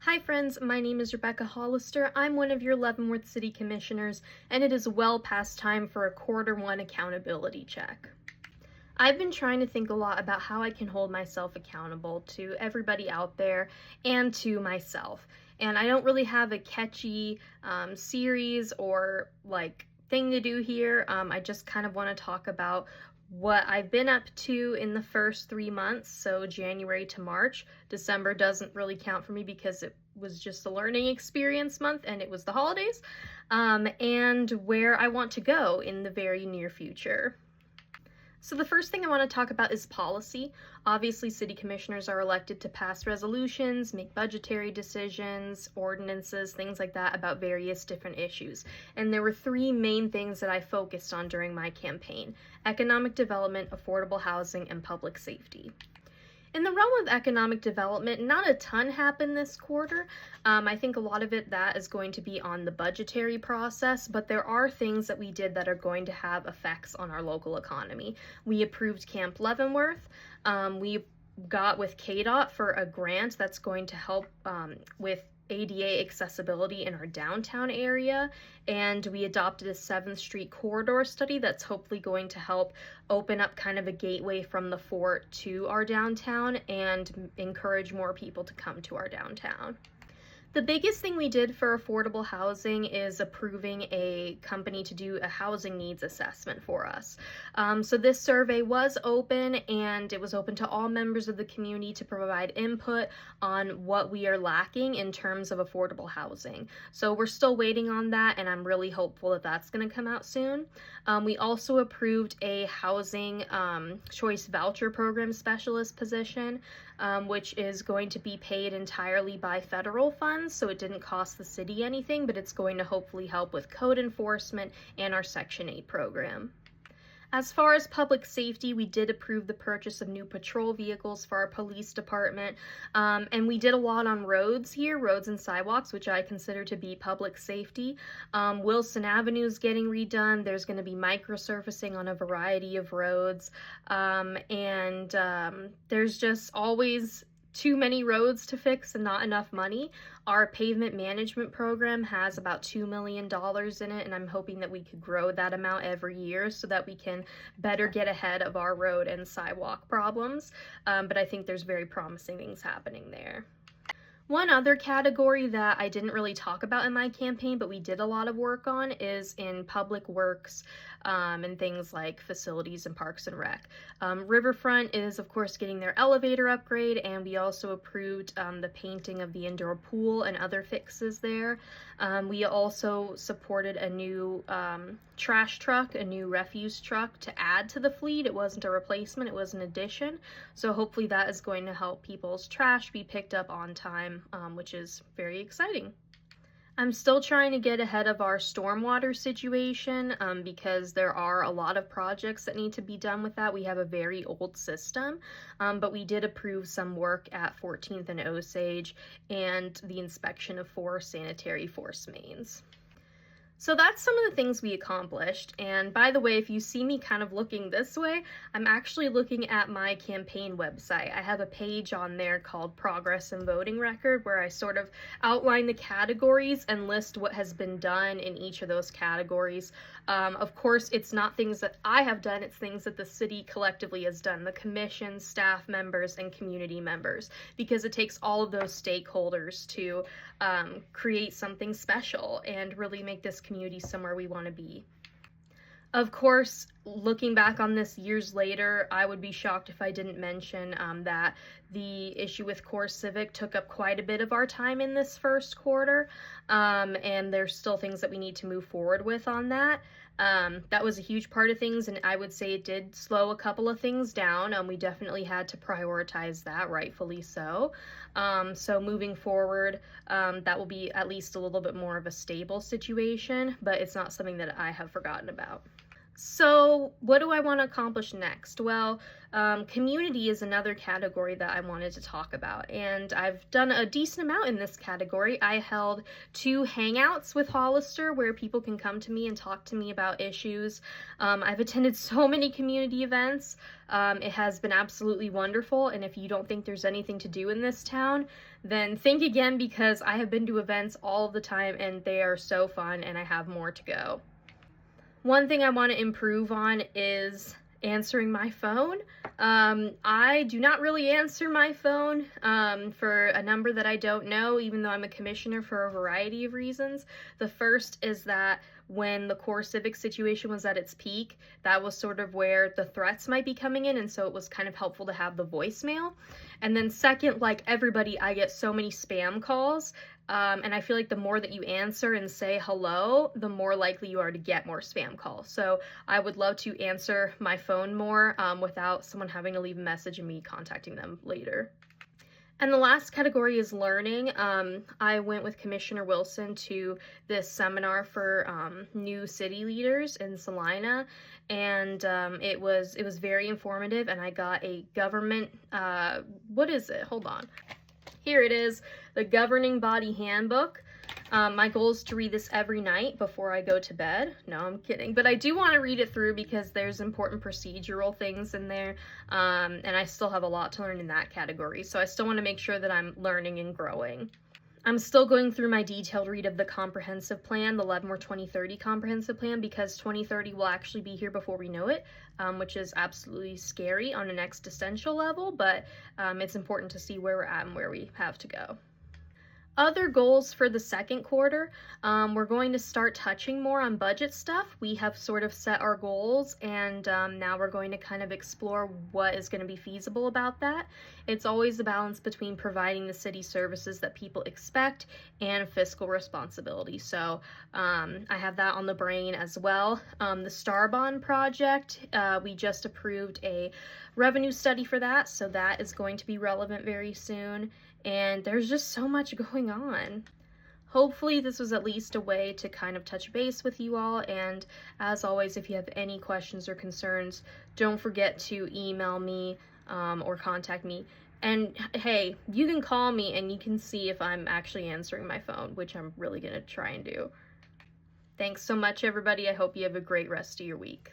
Hi friends, my name is Rebecca Hollister. I'm one of your Leavenworth City Commissioners, and it is well past time for a Q1 accountability check. I've been trying to think a lot about how I can hold myself accountable to everybody out there and to myself. And I don't really have a catchy series or thing to do here. I just kind of want to talk about what I've been up to in the first 3 months, so January to March. December doesn't really count for me because it was just a learning experience month and it was the holidays, and where I want to go in the very near future. So the first thing I want to talk about is policy. Obviously, city commissioners are elected to pass resolutions, make budgetary decisions, ordinances, things like that about various different issues. And there were three main things that I focused on during my campaign: economic development, affordable housing, and public safety. In the realm of economic development, not a ton happened this quarter. I think a lot of that is going to be on the budgetary process, but there are things that we did that are going to have effects on our local economy. We approved Camp Leavenworth. We got with KDOT for a grant that's going to help with ADA accessibility in our downtown area, and we adopted a 7th Street corridor study that's hopefully going to help open up kind of a gateway from the fort to our downtown and encourage more people to come to our downtown. The biggest thing we did for affordable housing is approving a company to do a housing needs assessment for us. So this survey was open, and it was open to all members of the community to provide input on what we are lacking in terms of affordable housing. So we're still waiting on that, and I'm really hopeful that that's going to come out soon. We also approved a housing choice voucher program specialist position, which is going to be paid entirely by federal funds. So it didn't cost the city anything, but it's going to hopefully help with code enforcement and our Section 8 program. As far as public safety, we did approve the purchase of new patrol vehicles for our police department, and we did a lot on roads here, roads and sidewalks, which I consider to be public safety. Wilson Avenue is getting redone. There's going to be microsurfacing on a variety of roads, and there's just always too many roads to fix and not enough money. Our pavement management program has about $2 million in it, and I'm hoping that we could grow that amount every year so that we can better get ahead of our road and sidewalk problems. But I think there's very promising things happening there. One other category that I didn't really talk about in my campaign, but we did a lot of work on, is in public works and things like facilities and parks and rec. Riverfront is, of course, getting their elevator upgrade, and we also approved the painting of the indoor pool and other fixes there. We also supported a new trash truck, a new refuse truck to add to the fleet. It wasn't a replacement, it was an addition. So hopefully that is going to help people's trash be picked up on time, which is very exciting. I'm still trying to get ahead of our stormwater situation because there are a lot of projects that need to be done with that. We have a very old system, but we did approve some work at 14th and Osage and the inspection of 4 sanitary force mains. So that's some of the things we accomplished. And by the way, if you see me kind of looking this way, I'm actually looking at my campaign website. I have a page on there called Progress and Voting Record, where I sort of outline the categories and list what has been done in each of those categories. Of course, it's not things that I have done, it's things that the city collectively has done, the commission, staff members, and community members, because it takes all of those stakeholders to create something special and really make this community somewhere we want to be. Of course, looking back on this years later, I would be shocked if I didn't mention that the issue with core civic took up quite a bit of our time in this first quarter, and there's still things that we need to move forward with on that. That was a huge part of things, and I would say it did slow a couple of things down. We definitely had to prioritize that, rightfully so. So moving forward, that will be at least a little bit more of a stable situation, but it's not something that I have forgotten about. So what do I want to accomplish next? Well, community is another category that I wanted to talk about, and I've done a decent amount in this category. I held 2 hangouts with Hollister where people can come to me and talk to me about issues. I've attended so many community events. It has been absolutely wonderful, and if you don't think there's anything to do in this town, then think again, because I have been to events all the time and they are so fun, and I have more to go. One thing I want to improve on is answering my phone. I do not really answer my phone for a number that I don't know, even though I'm a commissioner, for a variety of reasons. The first is that when the core civic situation was at its peak, that was sort of where the threats might be coming in, and so it was kind of helpful to have the voicemail. And then second, like everybody, I get so many spam calls, and I feel like the more that you answer and say hello, the more likely you are to get more spam calls. So I would love to answer my phone more without someone having to leave a message and me contacting them later. And the last category is learning. I went with Commissioner Wilson to this seminar for new city leaders in Salina, and it was very informative, and I got a government, what is it? Hold on. Here it is, the Governing Body Handbook. My goal is to read this every night before I go to bed. No, I'm kidding. But I do want to read it through because there's important procedural things in there, and I still have a lot to learn in that category. So I still want to make sure that I'm learning and growing. I'm still going through my detailed read of the comprehensive plan, the Leavenworth 2030 comprehensive plan, because 2030 will actually be here before we know it, which is absolutely scary on an existential level, but it's important to see where we're at and where we have to go. Other goals for the second quarter, we're going to start touching more on budget stuff. We have sort of set our goals, and now we're going to kind of explore what is going to be feasible about that. It's always a balance between providing the city services that people expect and fiscal responsibility. So I have that on the brain as well. The Star Bond project, we just approved a revenue study for that, so that is going to be relevant very soon. And there's just so much going on. Hopefully this was at least a way to kind of touch base with you all, and as always, if you have any questions or concerns, don't forget to email me or contact me. And hey, you can call me and you can see if I'm actually answering my phone, which I'm really gonna try and do. Thanks so much, everybody. I hope you have a great rest of your week.